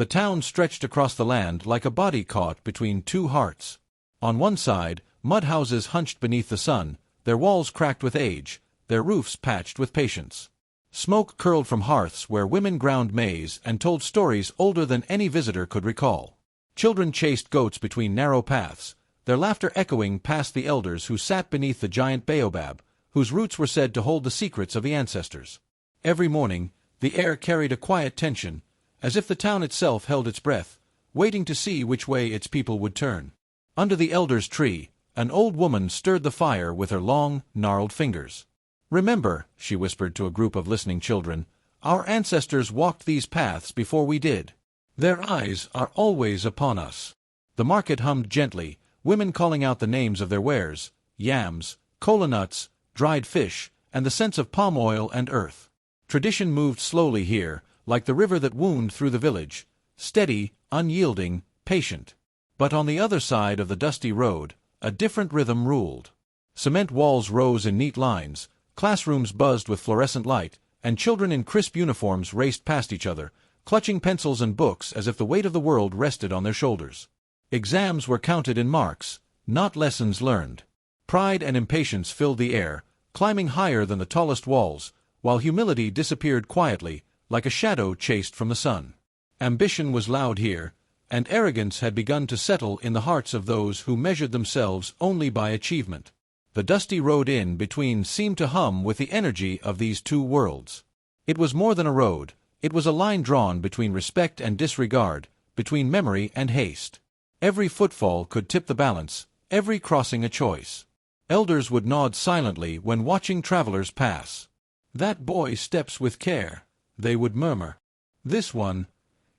The town stretched across the land like a body caught between two hearts. On one side, mud houses hunched beneath the sun, their walls cracked with age, their roofs patched with patience. Smoke curled from hearths where women ground maize and told stories older than any visitor could recall. Children chased goats between narrow paths, their laughter echoing past the elders who sat beneath the giant baobab, whose roots were said to hold the secrets of the ancestors. Every morning, the air carried a quiet tension, as if the town itself held its breath, waiting to see which way its people would turn. Under the elder's tree, an old woman stirred the fire with her long, gnarled fingers. "Remember," she whispered to a group of listening children, "our ancestors walked these paths before we did. Their eyes are always upon us." The market hummed gently, women calling out the names of their wares: yams, kola nuts, dried fish, and the scents of palm oil and earth. Tradition moved slowly here, like the river that wound through the village, steady, unyielding, patient. But on the other side of the dusty road, a different rhythm ruled. Cement walls rose in neat lines, classrooms buzzed with fluorescent light, and children in crisp uniforms raced past each other, clutching pencils and books as if the weight of the world rested on their shoulders. Exams were counted in marks, not lessons learned. Pride and impatience filled the air, climbing higher than the tallest walls, while humility disappeared quietly, like a shadow chased from the sun. Ambition was loud here, and arrogance had begun to settle in the hearts of those who measured themselves only by achievement. The dusty road in between seemed to hum with the energy of these two worlds. It was more than a road, it was a line drawn between respect and disregard, between memory and haste. Every footfall could tip the balance, every crossing a choice. Elders would nod silently when watching travelers pass. "That boy steps with care," they would murmur. "This one,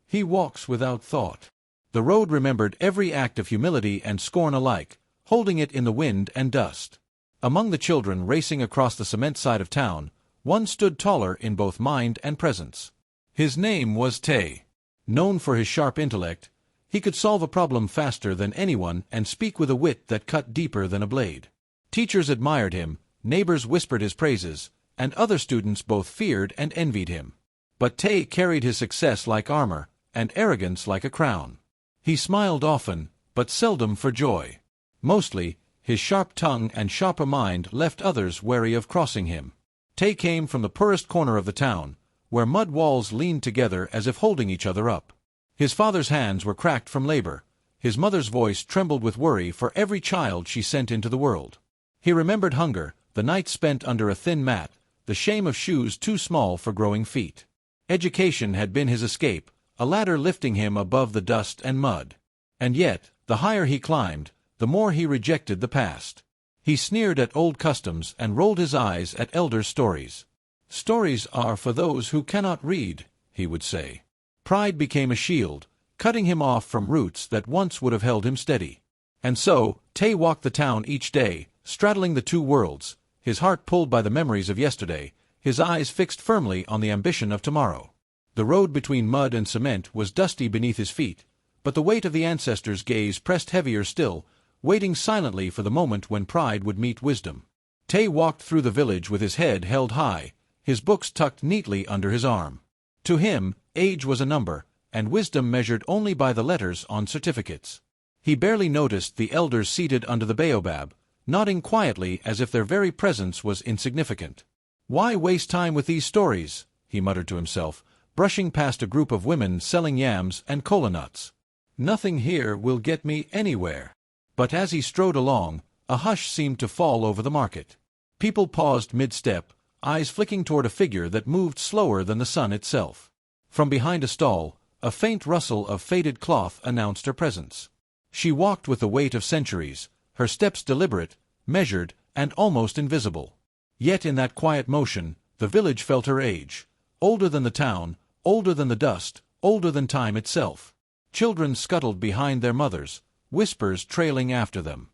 he walks without thought." The road remembered every act of humility and scorn alike, holding it in the wind and dust. Among the children racing across the cement side of town, one stood taller in both mind and presence. His name was Tay. Known for his sharp intellect, he could solve a problem faster than anyone and speak with a wit that cut deeper than a blade. Teachers admired him, neighbors whispered his praises, and other students both feared and envied him. But Tay carried his success like armor, and arrogance like a crown. He smiled often, but seldom for joy. Mostly, his sharp tongue and sharper mind left others wary of crossing him. Tay came from the poorest corner of the town, where mud walls leaned together as if holding each other up. His father's hands were cracked from labor. His mother's voice trembled with worry for every child she sent into the world. He remembered hunger, the nights spent under a thin mat, the shame of shoes too small for growing feet. Education had been his escape, a ladder lifting him above the dust and mud. And yet, the higher he climbed, the more he rejected the past. He sneered at old customs and rolled his eyes at elders' stories. "Stories are for those who cannot read," he would say. Pride became a shield, cutting him off from roots that once would have held him steady. And so, Tay walked the town each day, straddling the two worlds, his heart pulled by the memories of yesterday, his eyes fixed firmly on the ambition of tomorrow. The road between mud and cement was dusty beneath his feet, but the weight of the ancestors' gaze pressed heavier still, waiting silently for the moment when pride would meet wisdom. Tay walked through the village with his head held high, his books tucked neatly under his arm. To him, age was a number, and wisdom measured only by the letters on certificates. He barely noticed the elders seated under the baobab, nodding quietly as if their very presence was insignificant. "Why waste time with these stories?" he muttered to himself, brushing past a group of women selling yams and kola nuts. "Nothing here will get me anywhere." But as he strode along, a hush seemed to fall over the market. People paused mid-step, eyes flicking toward a figure that moved slower than the sun itself. From behind a stall, a faint rustle of faded cloth announced her presence. She walked with the weight of centuries, her steps deliberate, measured, and almost invisible. Yet in that quiet motion, the village felt her age, older than the town, older than the dust, older than time itself. Children scuttled behind their mothers, whispers trailing after them.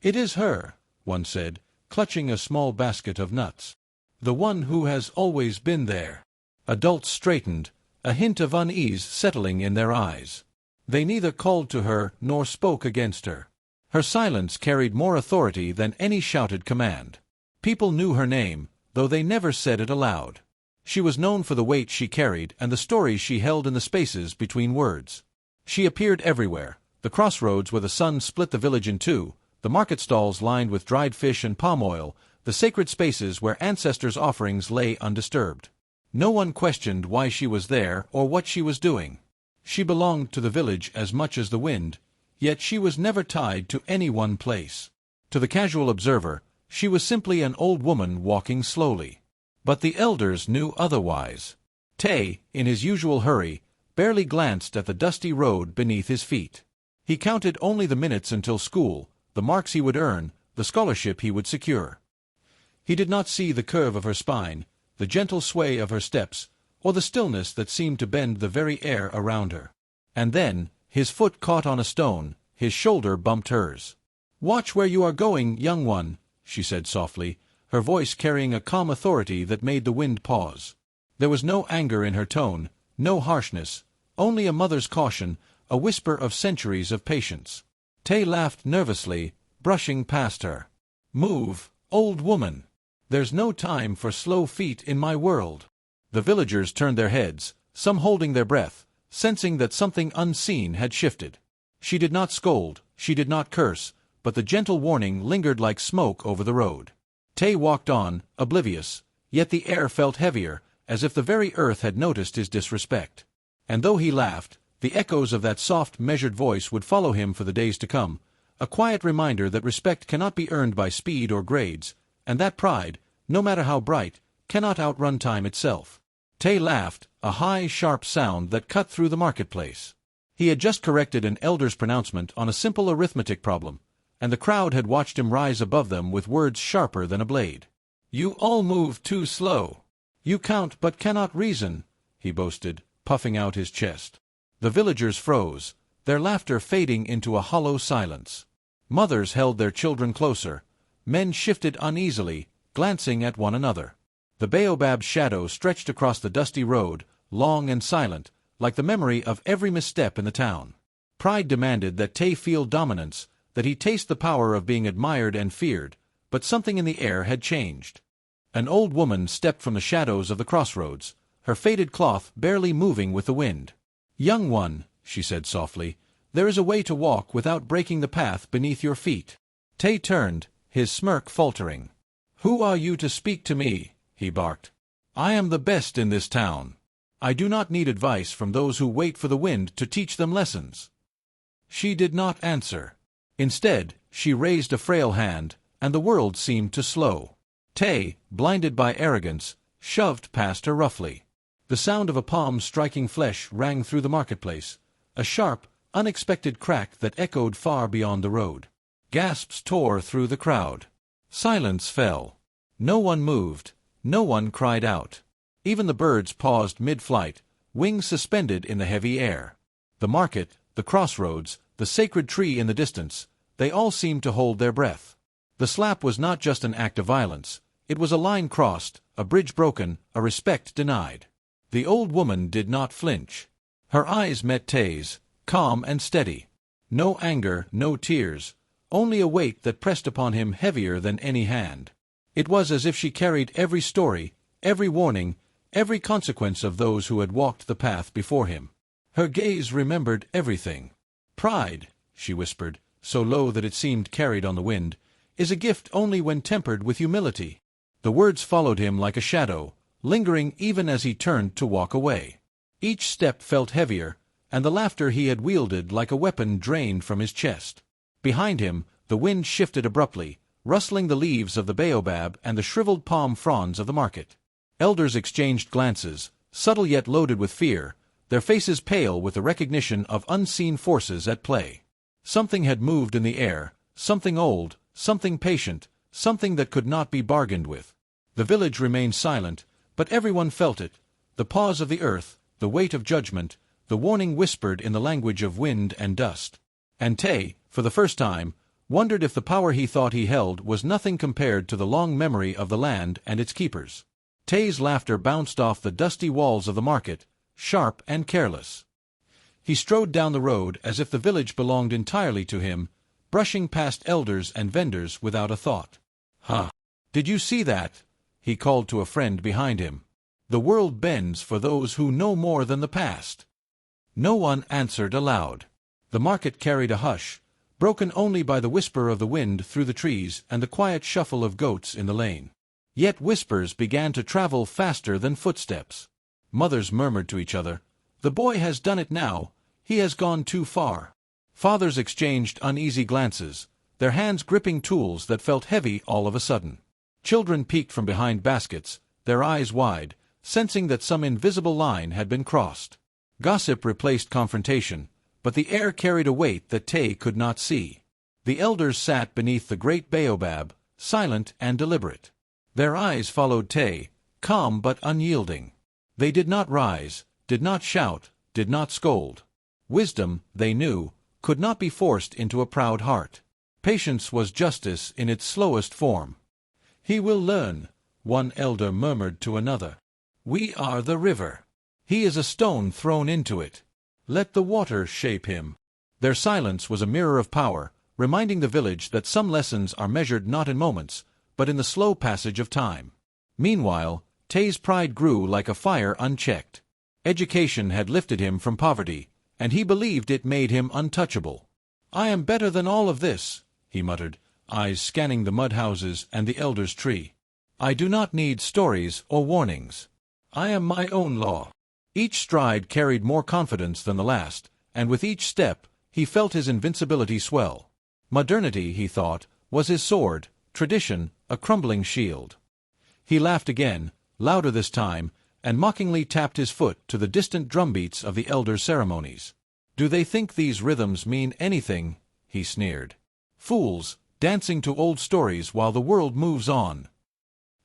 "It is her," one said, clutching a small basket of nuts. "The one who has always been there." Adults straightened, a hint of unease settling in their eyes. They neither called to her nor spoke against her. Her silence carried more authority than any shouted command. People knew her name, though they never said it aloud. She was known for the weight she carried and the stories she held in the spaces between words. She appeared everywhere: the crossroads where the sun split the village in two, the market stalls lined with dried fish and palm oil, the sacred spaces where ancestors' offerings lay undisturbed. No one questioned why she was there or what she was doing. She belonged to the village as much as the wind, yet she was never tied to any one place. To the casual observer, she was simply an old woman walking slowly. But the elders knew otherwise. Tay, in his usual hurry, barely glanced at the dusty road beneath his feet. He counted only the minutes until school, the marks he would earn, the scholarship he would secure. He did not see the curve of her spine, the gentle sway of her steps, or the stillness that seemed to bend the very air around her. And then, his foot caught on a stone, his shoulder bumped hers. "Watch where you are going, young one," she said softly, her voice carrying a calm authority that made the wind pause. There was no anger in her tone, no harshness, only a mother's caution, a whisper of centuries of patience. Tay laughed nervously, brushing past her. "Move, old woman. There's no time for slow feet in my world." The villagers turned their heads, some holding their breath, sensing that something unseen had shifted. She did not scold, she did not curse, but the gentle warning lingered like smoke over the road. Tay walked on, oblivious, yet the air felt heavier, as if the very earth had noticed his disrespect. And though he laughed, the echoes of that soft, measured voice would follow him for the days to come, a quiet reminder that respect cannot be earned by speed or grades, and that pride, no matter how bright, cannot outrun time itself. Tay laughed, a high, sharp sound that cut through the marketplace. He had just corrected an elder's pronouncement on a simple arithmetic problem, and the crowd had watched him rise above them with words sharper than a blade. "You all move too slow. You count but cannot reason," he boasted, puffing out his chest. The villagers froze, their laughter fading into a hollow silence. Mothers held their children closer, men shifted uneasily, glancing at one another. The baobab's shadow stretched across the dusty road, long and silent, like the memory of every misstep in the town. Pride demanded that Tay feel dominance, that he taste the power of being admired and feared, but something in the air had changed. An old woman stepped from the shadows of the crossroads, her faded cloth barely moving with the wind. "Young one," she said softly, "there is a way to walk without breaking the path beneath your feet." Tay turned, his smirk faltering. "Who are you to speak to me?" he barked. "I am the best in this town. I do not need advice from those who wait for the wind to teach them lessons." She did not answer. Instead, she raised a frail hand, and the world seemed to slow. Tay, blinded by arrogance, shoved past her roughly. The sound of a palm striking flesh rang through the marketplace, a sharp, unexpected crack that echoed far beyond the road. Gasps tore through the crowd. Silence fell. No one moved, no one cried out. Even the birds paused mid-flight, wings suspended in the heavy air. The market, the crossroads, the sacred tree in the distance, they all seemed to hold their breath. The slap was not just an act of violence, it was a line crossed, a bridge broken, a respect denied. The old woman did not flinch. Her eyes met Tay's, calm and steady. No anger, no tears, only a weight that pressed upon him heavier than any hand. It was as if she carried every story, every warning, every consequence of those who had walked the path before him. Her gaze remembered everything. "Pride," she whispered, so low that it seemed carried on the wind, "is a gift only when tempered with humility." The words followed him like a shadow, lingering even as he turned to walk away. Each step felt heavier, and the laughter he had wielded like a weapon drained from his chest. Behind him, the wind shifted abruptly, rustling the leaves of the baobab and the shriveled palm fronds of the market. Elders exchanged glances, subtle yet loaded with fear, their faces pale with the recognition of unseen forces at play. Something had moved in the air, something old, something patient, something that could not be bargained with. The village remained silent, but everyone felt it, the pause of the earth, the weight of judgment, the warning whispered in the language of wind and dust. And Tay, for the first time, wondered if the power he thought he held was nothing compared to the long memory of the land and its keepers. Tay's laughter bounced off the dusty walls of the market, sharp and careless. He strode down the road as if the village belonged entirely to him, brushing past elders and vendors without a thought. "Huh! Did you see that?" he called to a friend behind him. The world bends for those who know more than the past. No one answered aloud. The market carried a hush, broken only by the whisper of the wind through the trees and the quiet shuffle of goats in the lane. Yet whispers began to travel faster than footsteps. Mothers murmured to each other, "The boy has done it now, he has gone too far." Fathers exchanged uneasy glances, their hands gripping tools that felt heavy all of a sudden. Children peeked from behind baskets, their eyes wide, sensing that some invisible line had been crossed. Gossip replaced confrontation, but the air carried a weight that Tay could not see. The elders sat beneath the great baobab, silent and deliberate. Their eyes followed Tay, calm but unyielding. They did not rise, did not shout, did not scold. Wisdom, they knew, could not be forced into a proud heart. Patience was justice in its slowest form. "He will learn," one elder murmured to another. "We are the river. He is a stone thrown into it. Let the water shape him." Their silence was a mirror of power, reminding the village that some lessons are measured not in moments, but in the slow passage of time. Meanwhile, Tay's pride grew like a fire unchecked. Education had lifted him from poverty, and he believed it made him untouchable. "I am better than all of this," he muttered, eyes scanning the mud houses and the elder's tree. "I do not need stories or warnings. I am my own law." Each stride carried more confidence than the last, and with each step he felt his invincibility swell. Modernity, he thought, was his sword, tradition a crumbling shield. He laughed again, louder this time, and mockingly tapped his foot to the distant drumbeats of the elders' ceremonies. "Do they think these rhythms mean anything?" he sneered. "Fools, dancing to old stories while the world moves on."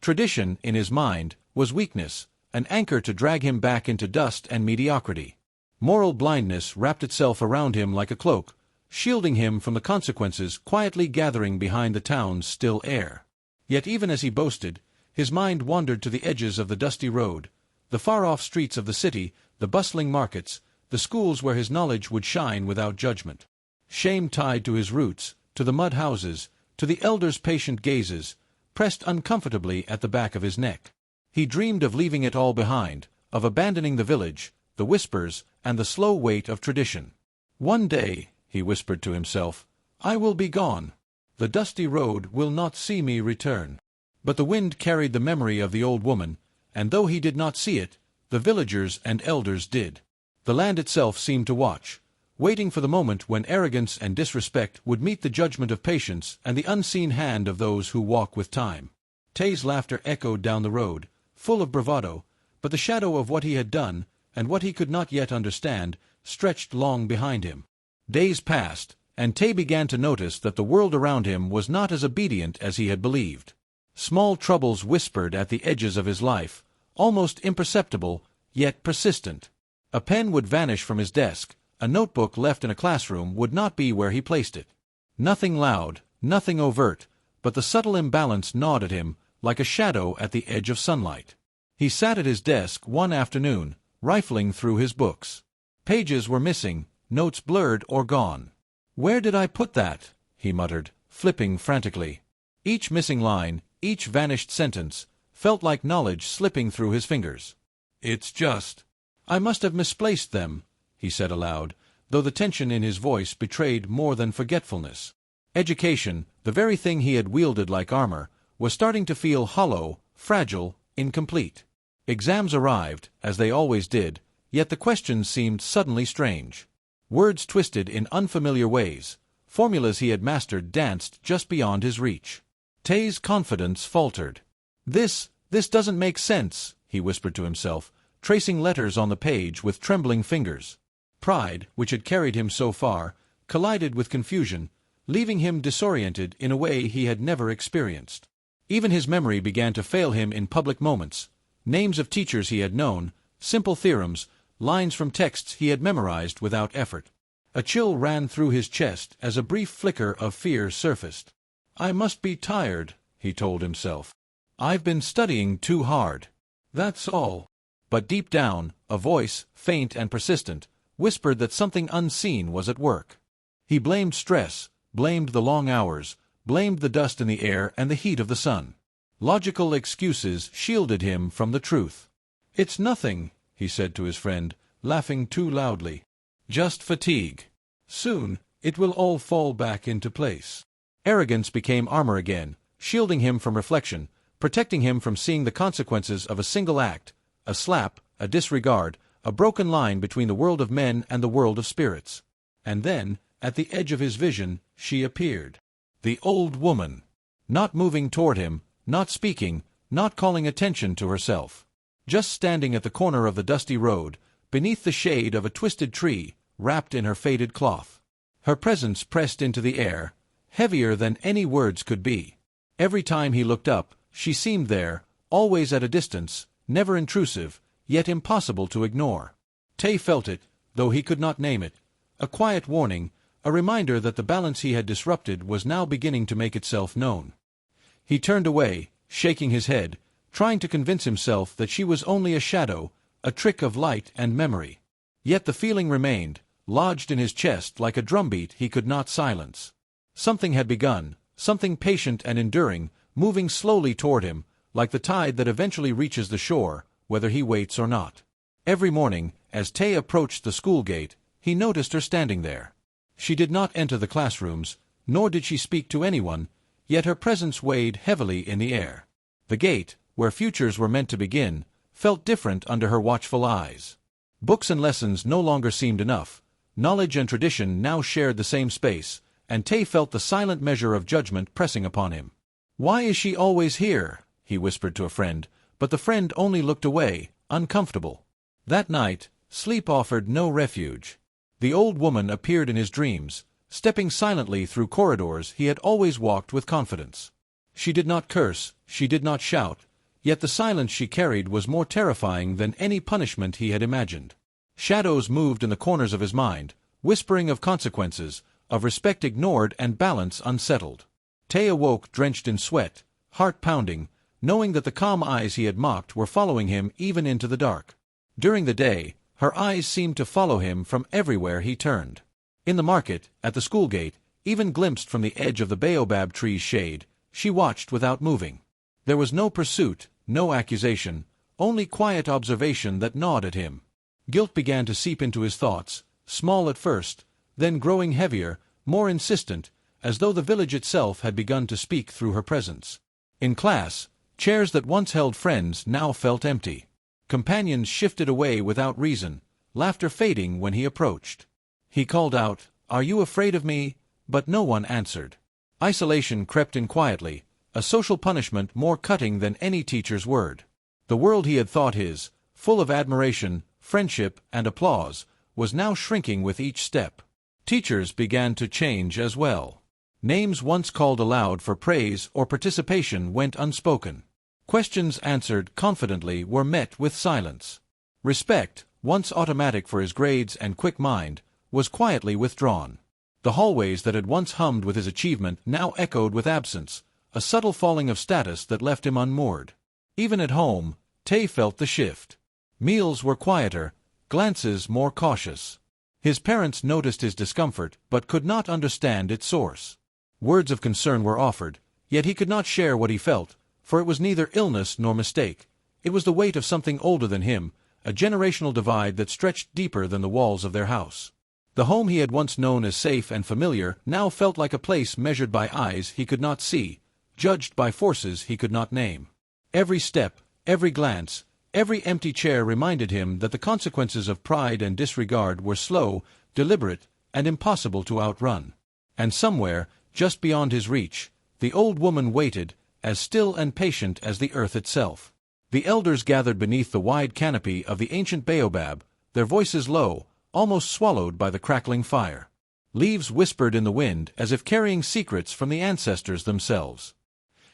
Tradition, in his mind, was weakness, an anchor to drag him back into dust and mediocrity. Moral blindness wrapped itself around him like a cloak, shielding him from the consequences quietly gathering behind the town's still air. Yet even as he boasted, his mind wandered to the edges of the dusty road, the far-off streets of the city, the bustling markets, the schools where his knowledge would shine without judgment. Shame tied to his roots, to the mud houses, to the elders' patient gazes, pressed uncomfortably at the back of his neck. He dreamed of leaving it all behind, of abandoning the village, the whispers, and the slow weight of tradition. "One day," he whispered to himself, "I will be gone. The dusty road will not see me return." But the wind carried the memory of the old woman, and though he did not see it, the villagers and elders did. The land itself seemed to watch, waiting for the moment when arrogance and disrespect would meet the judgment of patience and the unseen hand of those who walk with time. Tay's laughter echoed down the road, full of bravado, but the shadow of what he had done, and what he could not yet understand, stretched long behind him. Days passed, and Tay began to notice that the world around him was not as obedient as he had believed. Small troubles whispered at the edges of his life, almost imperceptible, yet persistent. A pen would vanish from his desk, a notebook left in a classroom would not be where he placed it. Nothing loud, nothing overt, but the subtle imbalance gnawed at him, like a shadow at the edge of sunlight. He sat at his desk one afternoon, rifling through his books. Pages were missing, notes blurred or gone. "Where did I put that?" he muttered, flipping frantically. Each missing line, each vanished sentence, felt like knowledge slipping through his fingers. "It's just... I must have misplaced them," he said aloud, though the tension in his voice betrayed more than forgetfulness. Education, the very thing he had wielded like armor, was starting to feel hollow, fragile, incomplete. Exams arrived, as they always did, yet the questions seemed suddenly strange. Words twisted in unfamiliar ways, formulas he had mastered danced just beyond his reach. Tay's confidence faltered. This doesn't make sense," he whispered to himself, tracing letters on the page with trembling fingers. Pride, which had carried him so far, collided with confusion, leaving him disoriented in a way he had never experienced. Even his memory began to fail him in public moments. Names of teachers he had known, simple theorems, lines from texts he had memorized without effort. A chill ran through his chest as a brief flicker of fear surfaced. "I must be tired," he told himself. "I've been studying too hard. That's all." But deep down, a voice, faint and persistent, whispered that something unseen was at work. He blamed stress, blamed the long hours, blamed the dust in the air and the heat of the sun. Logical excuses shielded him from the truth. "It's nothing," he said to his friend, laughing too loudly. "Just fatigue. Soon, it will all fall back into place." Arrogance became armor again, shielding him from reflection, protecting him from seeing the consequences of a single act, a slap, a disregard, a broken line between the world of men and the world of spirits. And then, at the edge of his vision, she appeared. The old woman. Not moving toward him, not speaking, not calling attention to herself. Just standing at the corner of the dusty road, beneath the shade of a twisted tree, wrapped in her faded cloth. Her presence pressed into the air, heavier than any words could be. Every time he looked up, she seemed there, always at a distance, never intrusive, yet impossible to ignore. Tay felt it, though he could not name it, a quiet warning, a reminder that the balance he had disrupted was now beginning to make itself known. He turned away, shaking his head, trying to convince himself that she was only a shadow, a trick of light and memory. Yet the feeling remained, lodged in his chest like a drumbeat he could not silence. Something had begun, something patient and enduring, moving slowly toward him, like the tide that eventually reaches the shore, whether he waits or not. Every morning, as Tay approached the school gate, he noticed her standing there. She did not enter the classrooms, nor did she speak to anyone, yet her presence weighed heavily in the air. The gate, where futures were meant to begin, felt different under her watchful eyes. Books and lessons no longer seemed enough. Knowledge and tradition now shared the same space, and Tay felt the silent measure of judgment pressing upon him. "Why is she always here?" he whispered to a friend, but the friend only looked away, uncomfortable. That night, sleep offered no refuge. The old woman appeared in his dreams, stepping silently through corridors he had always walked with confidence. She did not curse, she did not shout, yet the silence she carried was more terrifying than any punishment he had imagined. Shadows moved in the corners of his mind, whispering of consequences, of respect ignored and balance unsettled. Tay awoke drenched in sweat, heart pounding, knowing that the calm eyes he had mocked were following him even into the dark. During the day, her eyes seemed to follow him from everywhere he turned. In the market, at the school gate, even glimpsed from the edge of the baobab tree's shade, she watched without moving. There was no pursuit, no accusation, only quiet observation that gnawed at him. Guilt began to seep into his thoughts, small at first, then growing heavier, more insistent, as though the village itself had begun to speak through her presence. In class, chairs that once held friends now felt empty. Companions shifted away without reason, laughter fading when he approached. He called out, "Are you afraid of me?" But no one answered. Isolation crept in quietly, a social punishment more cutting than any teacher's word. The world he had thought his, full of admiration, friendship, and applause, was now shrinking with each step. Teachers began to change as well. Names once called aloud for praise or participation went unspoken. Questions answered confidently were met with silence. Respect, once automatic for his grades and quick mind, was quietly withdrawn. The hallways that had once hummed with his achievement now echoed with absence, a subtle falling of status that left him unmoored. Even at home, Tay felt the shift. Meals were quieter, glances more cautious. His parents noticed his discomfort but could not understand its source. Words of concern were offered, yet he could not share what he felt, for it was neither illness nor mistake. It was the weight of something older than him, a generational divide that stretched deeper than the walls of their house. The home he had once known as safe and familiar now felt like a place measured by eyes he could not see, judged by forces he could not name. Every step, every glance, every empty chair reminded him that the consequences of pride and disregard were slow, deliberate, and impossible to outrun. And somewhere, just beyond his reach, the old woman waited, as still and patient as the earth itself. The elders gathered beneath the wide canopy of the ancient baobab, their voices low, almost swallowed by the crackling fire. Leaves whispered in the wind as if carrying secrets from the ancestors themselves.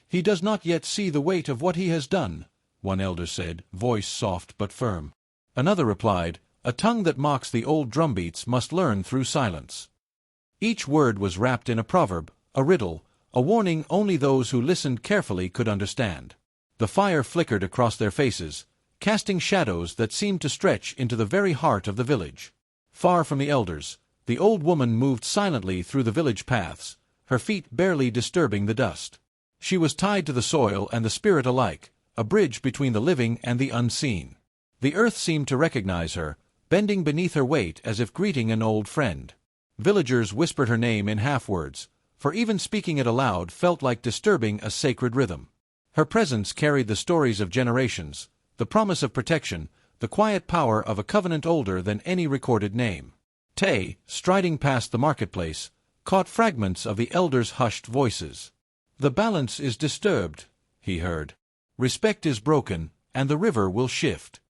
"He does not yet see the weight of what he has done," one elder said, voice soft but firm. Another replied, "A tongue that mocks the old drumbeats must learn through silence." Each word was wrapped in a proverb, a riddle, a warning only those who listened carefully could understand. The fire flickered across their faces, casting shadows that seemed to stretch into the very heart of the village. Far from the elders, the old woman moved silently through the village paths, her feet barely disturbing the dust. She was tied to the soil and the spirit alike, a bridge between the living and the unseen. The earth seemed to recognize her, bending beneath her weight as if greeting an old friend. Villagers whispered her name in half-words, for even speaking it aloud felt like disturbing a sacred rhythm. Her presence carried the stories of generations, the promise of protection, the quiet power of a covenant older than any recorded name. Tay, striding past the marketplace, caught fragments of the elders' hushed voices. "The balance is disturbed," he heard. "Respect is broken, and the river will shift."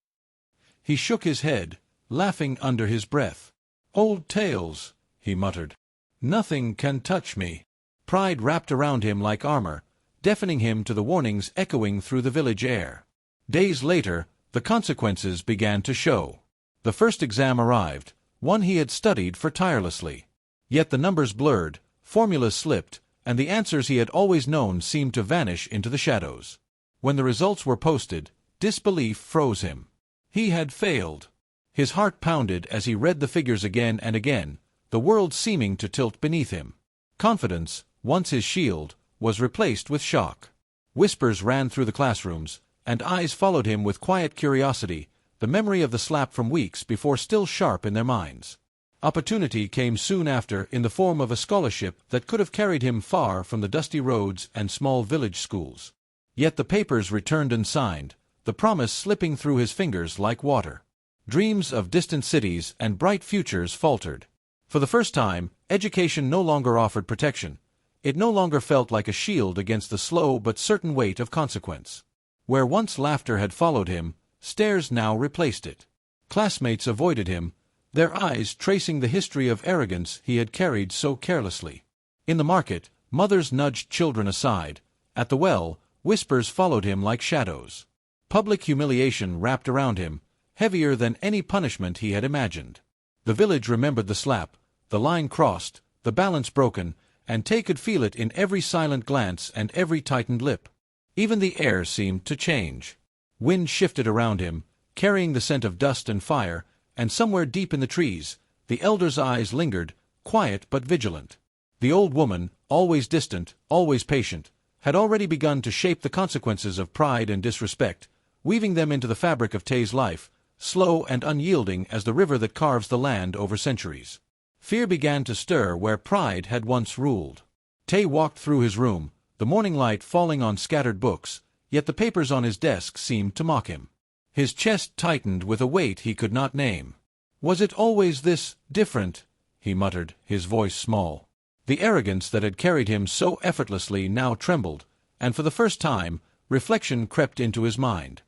He shook his head, laughing under his breath. "Old tales," he muttered. "Nothing can touch me." Pride wrapped around him like armor, deafening him to the warnings echoing through the village air. Days later, the consequences began to show. The first exam arrived, one he had studied for tirelessly. Yet the numbers blurred, formulas slipped, and the answers he had always known seemed to vanish into the shadows. When the results were posted, disbelief froze him. He had failed. His heart pounded as he read the figures again and again, the world seeming to tilt beneath him. Confidence, once his shield, was replaced with shock. Whispers ran through the classrooms, and eyes followed him with quiet curiosity, the memory of the slap from weeks before still sharp in their minds. Opportunity came soon after in the form of a scholarship that could have carried him far from the dusty roads and small village schools. Yet the papers returned unsigned, the promise slipping through his fingers like water. Dreams of distant cities and bright futures faltered. For the first time, education no longer offered protection. It no longer felt like a shield against the slow but certain weight of consequence. Where once laughter had followed him, stares now replaced it. Classmates avoided him, their eyes tracing the history of arrogance he had carried so carelessly. In the market, mothers nudged children aside. At the well, whispers followed him like shadows. Public humiliation wrapped around him, heavier than any punishment he had imagined. The village remembered the slap, the line crossed, the balance broken, and Tay could feel it in every silent glance and every tightened lip. Even the air seemed to change. Wind shifted around him, carrying the scent of dust and fire, and somewhere deep in the trees, the elder's eyes lingered, quiet but vigilant. The old woman, always distant, always patient, had already begun to shape the consequences of pride and disrespect, weaving them into the fabric of Tay's life, slow and unyielding as the river that carves the land over centuries. Fear began to stir where pride had once ruled. Tay walked through his room, the morning light falling on scattered books, yet the papers on his desk seemed to mock him. His chest tightened with a weight he could not name. "Was it always this different?" he muttered, his voice small. The arrogance that had carried him so effortlessly now trembled, and for the first time, reflection crept into his mind.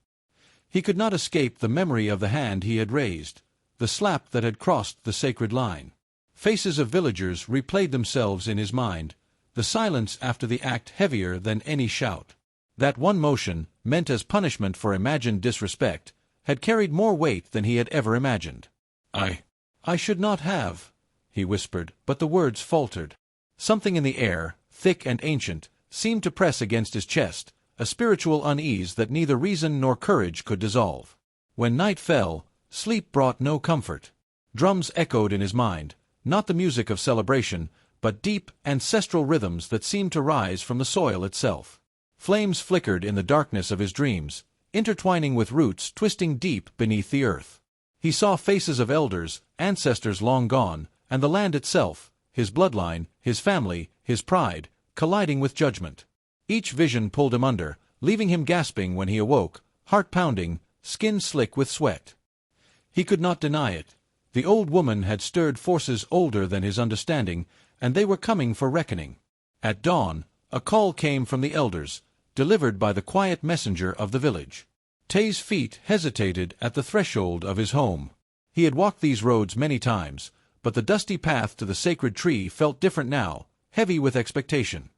He could not escape the memory of the hand he had raised, the slap that had crossed the sacred line. Faces of villagers replayed themselves in his mind, the silence after the act heavier than any shout. That one motion, meant as punishment for imagined disrespect, had carried more weight than he had ever imagined. I should not have," he whispered, but the words faltered. Something in the air, thick and ancient, seemed to press against his chest, a spiritual unease that neither reason nor courage could dissolve. When night fell, sleep brought no comfort. Drums echoed in his mind, not the music of celebration, but deep, ancestral rhythms that seemed to rise from the soil itself. Flames flickered in the darkness of his dreams, intertwining with roots twisting deep beneath the earth. He saw faces of elders, ancestors long gone, and the land itself, his bloodline, his family, his pride, colliding with judgment. Each vision pulled him under, leaving him gasping when he awoke, heart pounding, skin slick with sweat. He could not deny it. The old woman had stirred forces older than his understanding, and they were coming for reckoning. At dawn, a call came from the elders, delivered by the quiet messenger of the village. Tay's feet hesitated at the threshold of his home. He had walked these roads many times, but the dusty path to the sacred tree felt different now, heavy with expectation.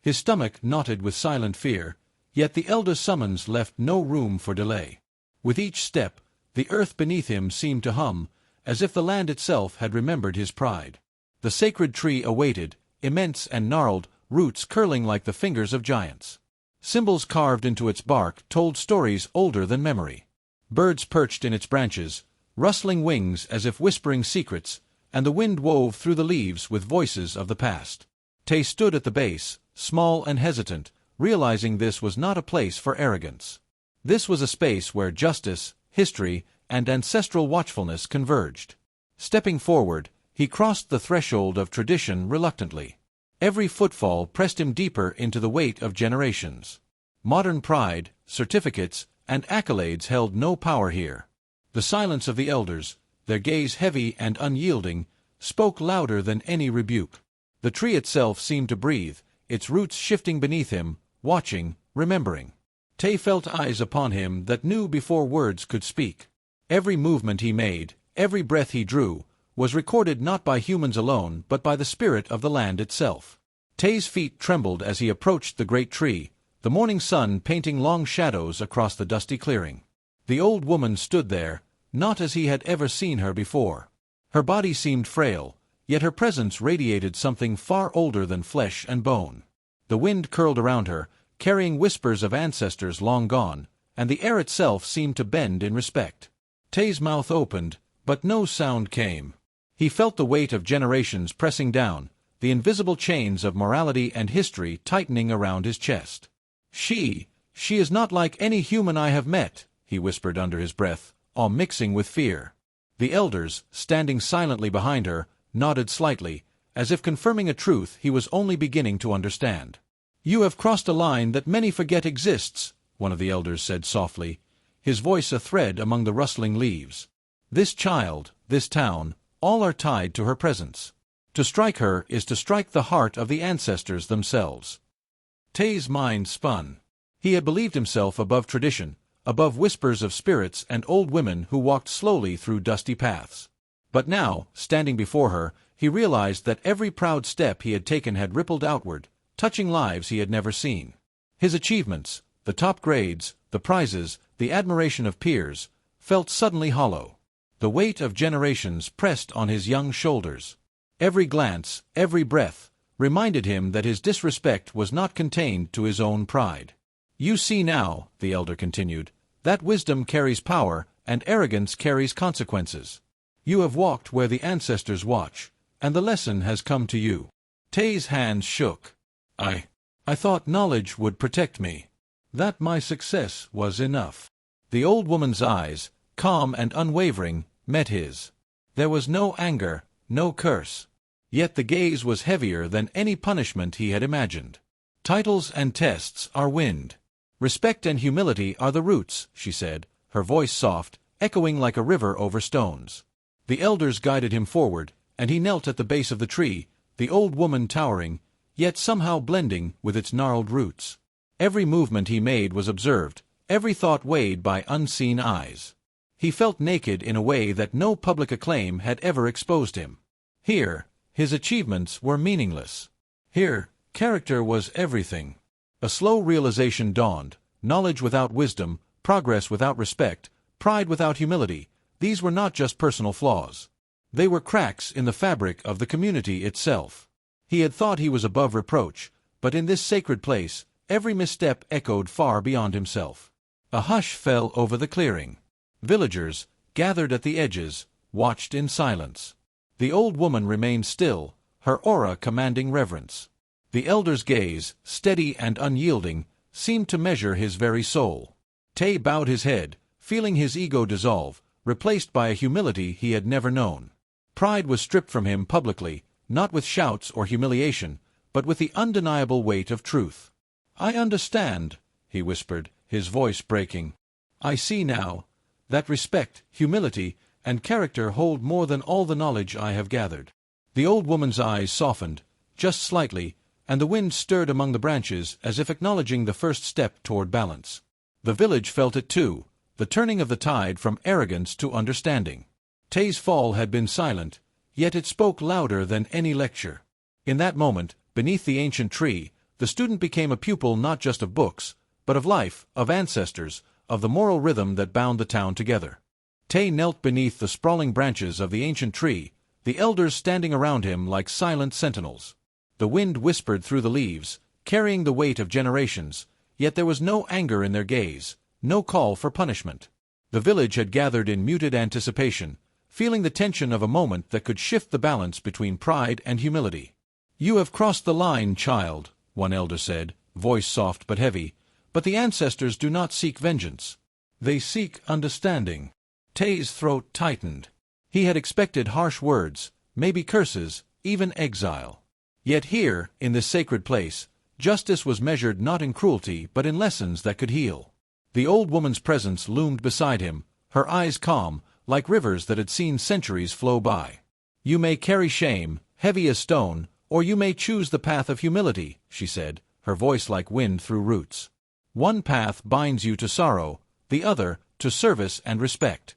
His stomach knotted with silent fear, yet the elder's summons left no room for delay. With each step, the earth beneath him seemed to hum, as if the land itself had remembered his pride. The sacred tree awaited, immense and gnarled, roots curling like the fingers of giants. Symbols carved into its bark told stories older than memory. Birds perched in its branches, rustling wings as if whispering secrets, and the wind wove through the leaves with voices of the past. Tay stood at the base, small and hesitant, realizing this was not a place for arrogance. This was a space where justice, history, and ancestral watchfulness converged. Stepping forward, he crossed the threshold of tradition reluctantly. Every footfall pressed him deeper into the weight of generations. Modern pride, certificates, and accolades held no power here. The silence of the elders, their gaze heavy and unyielding, spoke louder than any rebuke. The tree itself seemed to breathe, its roots shifting beneath him, watching, remembering. Tay felt eyes upon him that knew before words could speak. Every movement he made, every breath he drew, was recorded not by humans alone but by the spirit of the land itself. Tay's feet trembled as he approached the great tree, the morning sun painting long shadows across the dusty clearing. The old woman stood there, not as he had ever seen her before. Her body seemed frail, yet her presence radiated something far older than flesh and bone. The wind curled around her, carrying whispers of ancestors long gone, and the air itself seemed to bend in respect. Tay's mouth opened, but no sound came. He felt the weight of generations pressing down, the invisible chains of morality and history tightening around his chest. She is not like any human I have met," he whispered under his breath, all mixing with fear. The elders, standing silently behind her, nodded slightly, as if confirming a truth he was only beginning to understand. "You have crossed a line that many forget exists," one of the elders said softly, his voice a thread among the rustling leaves. "This child, this town, all are tied to her presence. To strike her is to strike the heart of the ancestors themselves." Tay's mind spun. He had believed himself above tradition, above whispers of spirits and old women who walked slowly through dusty paths. But now, standing before her, he realized that every proud step he had taken had rippled outward, touching lives he had never seen. His achievements, the top grades, the prizes, the admiration of peers, felt suddenly hollow. The weight of generations pressed on his young shoulders. Every glance, every breath, reminded him that his disrespect was not contained to his own pride. "You see now," the elder continued, "that wisdom carries power and arrogance carries consequences. You have walked where the ancestors watch, and the lesson has come to you." Tay's hands shook. I thought knowledge would protect me. That my success was enough." The old woman's eyes, calm and unwavering, met his. There was no anger, no curse. Yet the gaze was heavier than any punishment he had imagined. "Titles and tests are wind. Respect and humility are the roots," she said, her voice soft, echoing like a river over stones. The elders guided him forward, and he knelt at the base of the tree, the old woman towering, yet somehow blending with its gnarled roots. Every movement he made was observed, every thought weighed by unseen eyes. He felt naked in a way that no public acclaim had ever exposed him. Here, his achievements were meaningless. Here, character was everything. A slow realization dawned: knowledge without wisdom, progress without respect, pride without humility, these were not just personal flaws. They were cracks in the fabric of the community itself. He had thought he was above reproach, but in this sacred place, every misstep echoed far beyond himself. A hush fell over the clearing. Villagers, gathered at the edges, watched in silence. The old woman remained still, her aura commanding reverence. The elder's gaze, steady and unyielding, seemed to measure his very soul. Tay bowed his head, feeling his ego dissolve, replaced by a humility he had never known. Pride was stripped from him publicly, not with shouts or humiliation, but with the undeniable weight of truth. "I understand," he whispered, his voice breaking. "I see now that respect, humility, and character hold more than all the knowledge I have gathered." The old woman's eyes softened, just slightly, and the wind stirred among the branches as if acknowledging the first step toward balance. The village felt it too, the turning of the tide from arrogance to understanding. Tay's fall had been silent, yet it spoke louder than any lecture. In that moment, beneath the ancient tree, the student became a pupil not just of books, but of life, of ancestors, of the moral rhythm that bound the town together. Tay knelt beneath the sprawling branches of the ancient tree, the elders standing around him like silent sentinels. The wind whispered through the leaves, carrying the weight of generations, yet there was no anger in their gaze, no call for punishment. The village had gathered in muted anticipation, feeling the tension of a moment that could shift the balance between pride and humility. "You have crossed the line, child," one elder said, voice soft but heavy, "but the ancestors do not seek vengeance. They seek understanding. Tay's throat tightened. He had expected harsh words, maybe curses, even exile. Yet here, in this sacred place, justice was measured not in cruelty but in lessons that could heal. The old woman's presence loomed beside him, her eyes calm, like rivers that had seen centuries flow by. "You may carry shame, heavy as stone, or you may choose the path of humility," she said, her voice like wind through roots. "One path binds you to sorrow, the other to service and respect."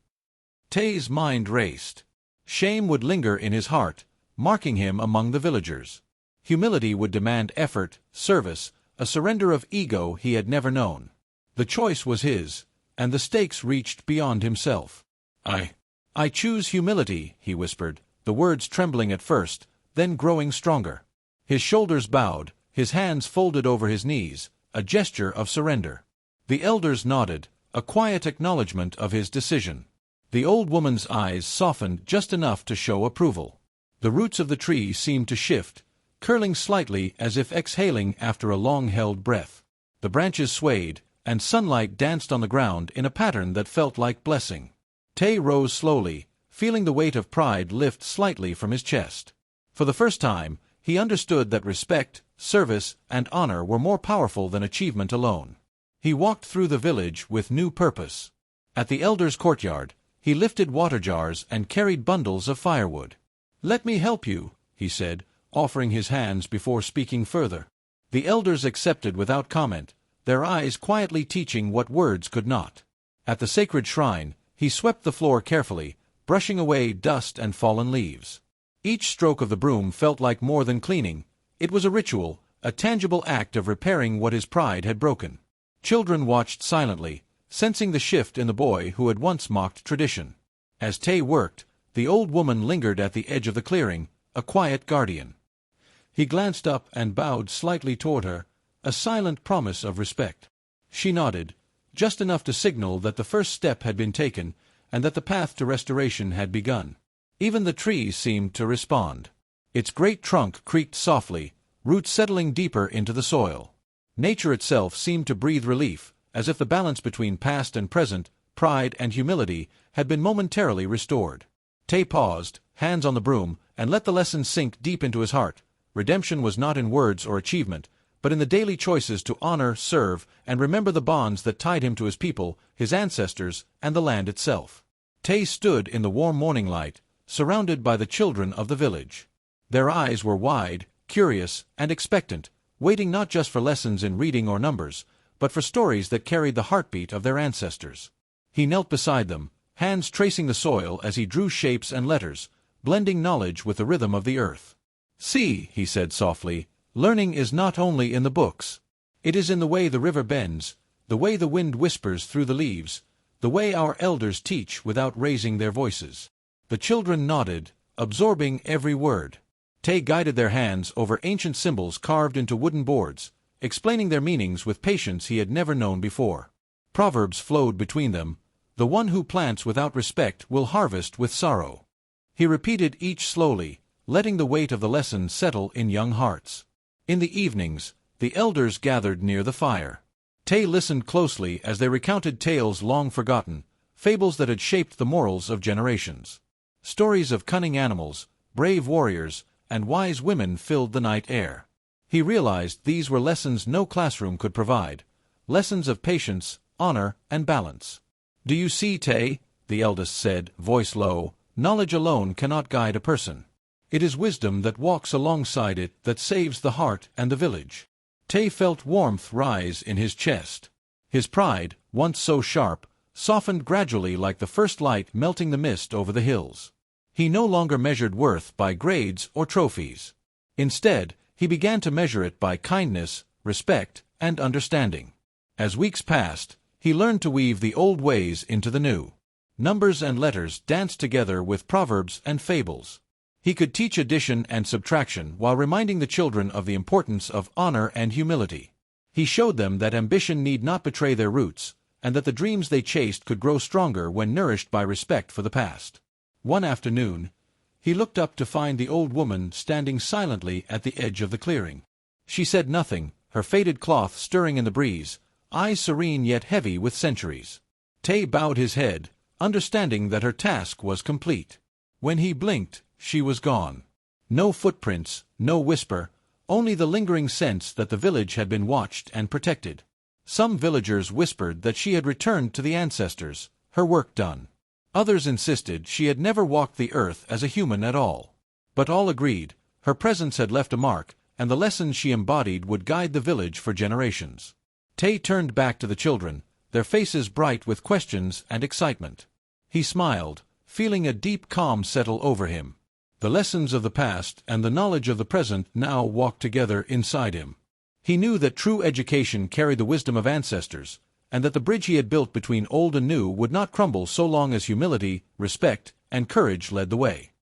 Tay's mind raced. Shame would linger in his heart, marking him among the villagers. Humility would demand effort, service, a surrender of ego he had never known. The choice was his, and the stakes reached beyond himself. I choose humility," he whispered, the words trembling at first, then growing stronger. His shoulders bowed, his hands folded over his knees, a gesture of surrender. The elders nodded, a quiet acknowledgment of his decision. The old woman's eyes softened just enough to show approval. The roots of the tree seemed to shift, curling slightly as if exhaling after a long-held breath. The branches swayed, and sunlight danced on the ground in a pattern that felt like blessing. Tay rose slowly, feeling the weight of pride lift slightly from his chest. For the first time, he understood that respect, service, and honor were more powerful than achievement alone. He walked through the village with new purpose. At the elders' courtyard, he lifted water jars and carried bundles of firewood. "Let me help you," he said, offering his hands before speaking further. The elders accepted without comment, their eyes quietly teaching what words could not. At the sacred shrine, he swept the floor carefully, brushing away dust and fallen leaves. Each stroke of the broom felt like more than cleaning. It was a ritual, a tangible act of repairing what his pride had broken. Children watched silently, sensing the shift in the boy who had once mocked tradition. As Tay worked, the old woman lingered at the edge of the clearing, a quiet guardian. He glanced up and bowed slightly toward her, a silent promise of respect. She nodded, just enough to signal that the first step had been taken and that the path to restoration had begun. Even the tree seemed to respond. Its great trunk creaked softly, roots settling deeper into the soil. Nature itself seemed to breathe relief, as if the balance between past and present, pride and humility, had been momentarily restored. Tay paused, hands on the broom, and let the lesson sink deep into his heart. Redemption was not in words or achievement, but in the daily choices to honor, serve, and remember the bonds that tied him to his people, his ancestors, and the land itself. Tay stood in the warm morning light, surrounded by the children of the village. Their eyes were wide, curious, and expectant, waiting not just for lessons in reading or numbers, but for stories that carried the heartbeat of their ancestors. He knelt beside them, hands tracing the soil as he drew shapes and letters, blending knowledge with the rhythm of the earth. "See," he said softly, "learning is not only in the books. It is in the way the river bends, the way the wind whispers through the leaves, the way our elders teach without raising their voices." The children nodded, absorbing every word. Tay guided their hands over ancient symbols carved into wooden boards, explaining their meanings with patience he had never known before. Proverbs flowed between them. "The one who plants without respect will harvest with sorrow." He repeated each slowly, letting the weight of the lesson settle in young hearts. In the evenings, the elders gathered near the fire. Tay listened closely as they recounted tales long forgotten, fables that had shaped the morals of generations. Stories of cunning animals, brave warriors, and wise women filled the night air. He realized these were lessons no classroom could provide, lessons of patience, honor, and balance. "Do you see, Tay?" the eldest said, voice low, "knowledge alone cannot guide a person. It is wisdom that walks alongside it that saves the heart and the village." Tay felt warmth rise in his chest. His pride, once so sharp, softened gradually like the first light melting the mist over the hills. He no longer measured worth by grades or trophies. Instead, he began to measure it by kindness, respect, and understanding. As weeks passed, he learned to weave the old ways into the new. Numbers and letters danced together with proverbs and fables. He could teach addition and subtraction while reminding the children of the importance of honor and humility. He showed them that ambition need not betray their roots, and that the dreams they chased could grow stronger when nourished by respect for the past. One afternoon, he looked up to find the old woman standing silently at the edge of the clearing. She said nothing, her faded cloth stirring in the breeze, eyes serene yet heavy with centuries. Tay bowed his head, understanding that her task was complete. When he blinked, she was gone. No footprints, no whisper, only the lingering sense that the village had been watched and protected. Some villagers whispered that she had returned to the ancestors, her work done. Others insisted she had never walked the earth as a human at all. But all agreed, her presence had left a mark, and the lessons she embodied would guide the village for generations. Tay turned back to the children, their faces bright with questions and excitement. He smiled, feeling a deep calm settle over him. The lessons of the past and the knowledge of the present now walked together inside him. He knew that true education carried the wisdom of ancestors, and that the bridge he had built between old and new would not crumble so long as humility, respect, and courage led the way.